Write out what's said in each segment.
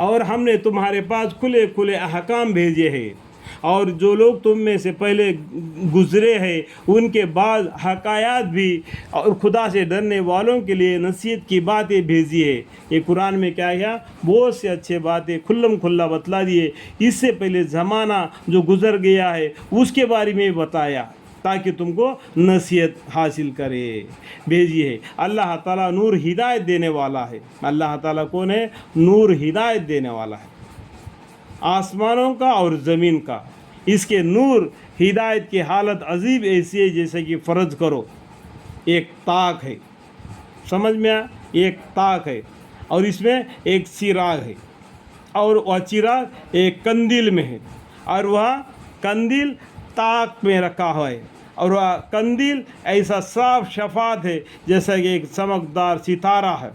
اور ہم نے تمہارے پاس کھلے کھلے احکام بھیجے ہیں، اور جو لوگ تم میں سے پہلے گزرے ہیں ان کے بعد حکایات بھی، اور خدا سے ڈرنے والوں کے لیے نصیحت کی باتیں بھیجی ہے۔ یہ قرآن میں کیا کیا؟ بہت سے اچھے باتیں کھلم کھلا بتلا دیے۔ اس سے پہلے زمانہ جو گزر گیا ہے اس کے بارے میں بتایا تاکہ تم کو نصیحت حاصل کرے بھیجی ہے۔ اللہ تعالیٰ نور ہدایت دینے والا ہے۔ اللہ تعالیٰ کون ہے؟ نور ہدایت دینے والا ہے، آسمانوں کا اور زمین کا۔ اس کے نور ہدایت کی حالت عجیب ایسی ہے جیسے کہ فرض کرو ایک طاق ہے، سمجھ میں آیا؟ ایک طاق ہے اور اس میں ایک چراغ ہے، اور وہ چراغ ایک قندیل میں ہے، اور وہ قندیل طاق میں رکھا ہوا ہے، اور وہ قندیل ایسا صاف شفاف ہے جیسا کہ ایک چمکدار ستارہ ہے،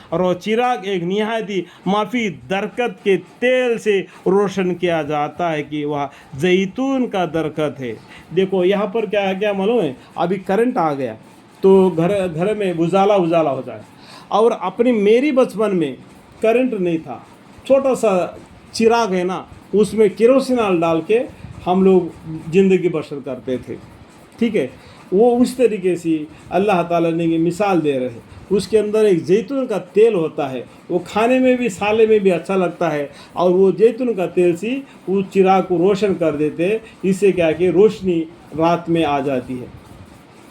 اور وہ چراغ ایک نہایتی مفید درخت کے تیل سے روشن کیا جاتا ہے کہ وہ زیتون کا درخت ہے۔ دیکھو یہاں پر کیا معلوم ہے؟ ابھی کرنٹ آ گیا تو گھر میں اجالا ہو جائے، اور میری بچپن میں کرنٹ نہیں تھا، چھوٹا سا چراغ ہے نا، اس میں کیروسینال ڈال کے ہم لوگ زندگی بسر کرتے تھے، ٹھیک ہے؟ وہ اس طریقے سے اللہ تعالیٰ نے یہ مثال دے رہے ہیں۔ اس کے اندر ایک زیتون کا تیل ہوتا ہے، وہ کھانے میں بھی سالے میں بھی اچھا لگتا ہے، اور وہ زیتون کا تیل سے اس چراغ کو روشن کر دیتے ہیں، اس سے کیا کہ روشنی رات میں آ جاتی ہے۔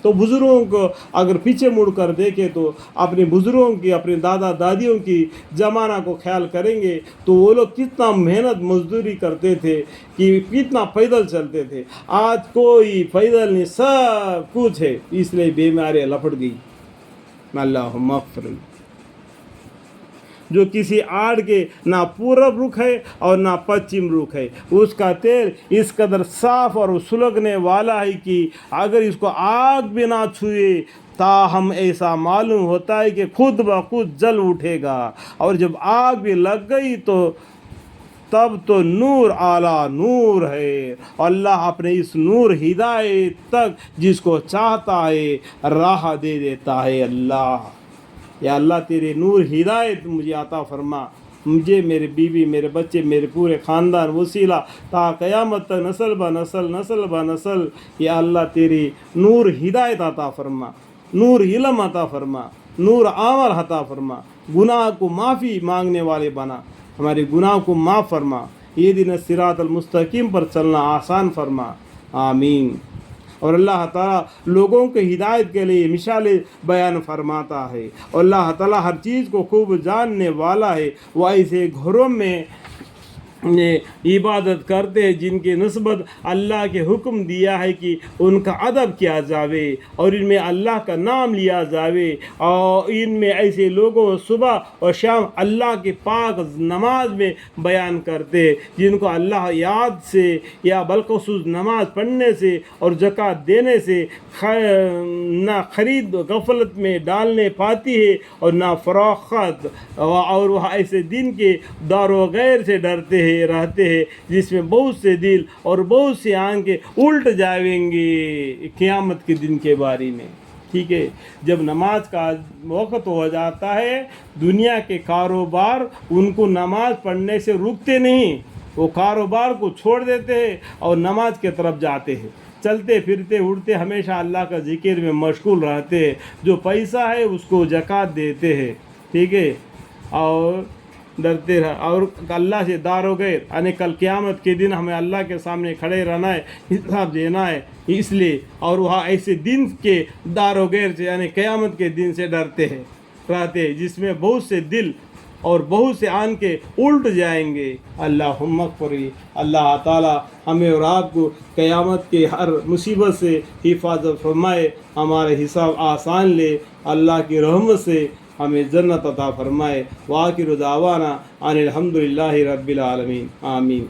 تو بزرگوں کو اگر پیچھے مڑ کر دیکھیں تو اپنے بزرگوں کی، اپنے دادا دادیوں کی زمانہ کو خیال کریں گے تو وہ لوگ کتنا محنت مزدوری کرتے تھے، کہ کتنا پیدل چلتے تھے۔ آج کوئی پیدل نہیں، سب کچھ ہے، اس لیے بیماریاں لپٹ گئی۔ اللہم اغفر۔ جو کسی آڑ کے نہ پورب رخ ہے اور نہ پچھم رخ ہے، اس کا تیل اس قدر صاف اور سلگنے والا ہے کہ اگر اس کو آگ بھی نہ چھوئے تاہم ایسا معلوم ہوتا ہے کہ خود بخود جل اٹھے گا، اور جب آگ بھی لگ گئی تو تب تو نور اعلیٰ نور ہے۔ اللہ اپنے اس نور ہدایت تک جس کو چاہتا ہے راہ دے دیتا ہے۔ اللہ یا اللہ تیرے نور ہدایت مجھے عطا فرما، مجھے، میرے بیوی، میرے بچے، میرے پورے خاندان وسیلہ تا قیامت تک نسل بہ نسل یا اللہ تیری نور ہدایت عطا فرما، نور علم عطا فرما، نور عمل عطا فرما، گناہ کو معافی مانگنے والے بنا، ہمارے گناہ کو معاف فرما، یہ دن الصراط المستقیم پر چلنا آسان فرما، آمین۔ اور اللہ تعالیٰ لوگوں کے ہدایت کے لیے مثالیں بیان فرماتا ہے، اور اللہ تعالیٰ ہر چیز کو خوب جاننے والا ہے۔ وہ ایسے گھروں میں عبادت کرتے ہیں جن کی نسبت اللہ کے حکم دیا ہے کہ ان کا ادب کیا جاوے، اور ان میں اللہ کا نام لیا جاوے، اور ان میں ایسے لوگوں صبح اور شام اللہ کے پاک نماز میں بیان کرتے ہیں جن کو اللہ یاد سے یا بالخصوص نماز پڑھنے سے اور زکوٰۃ دینے سے نہ خرید غفلت میں ڈالنے پاتی ہے اور نہ فروخت، اور وہ ایسے دن کے دار و غیر سے ڈرتے ہیں رہتے ہیں جس میں بہت سے دل اور بہت سی آنکھیں الٹ جائیں گے قیامت کے دن کے بارے میں، ٹھیک ہے؟ جب نماز کا وقت ہو جاتا ہے، دنیا کے کاروبار ان کو نماز پڑھنے سے رکتے نہیں، وہ کاروبار کو چھوڑ دیتے ہیں اور نماز کی طرف جاتے ہیں، چلتے پھرتے اٹھتے ہمیشہ اللہ کا ذکر میں مشغول رہتے ہیں، جو پیسہ ہے اس کو زکوٰۃ دیتے ہیں، ٹھیک ہے؟ اور ڈرتے رہ، اور اللہ سے دار و غیر، یعنی کل قیامت کے دن ہمیں اللہ کے سامنے کھڑے رہنا ہے، حساب دینا ہے، اس لیے، اور وہاں ایسے دن کے دار و غیر سے یعنی قیامت کے دن سے ڈرتے ہیں رہتے ہیں جس میں بہت سے دل اور بہت سے آنکھیں الٹ جائیں گے۔ اللہم اغفر۔ اللہ تعالیٰ ہمیں اور آپ کو قیامت کے ہر مصیبت سے حفاظت فرمائے، ہمارے حساب آسان لے، اللہ کی رحمت سے ہمیں جنت عطا فرمائے۔ وآخر دعوانا ان الحمد للہ رب العالمین، آمین۔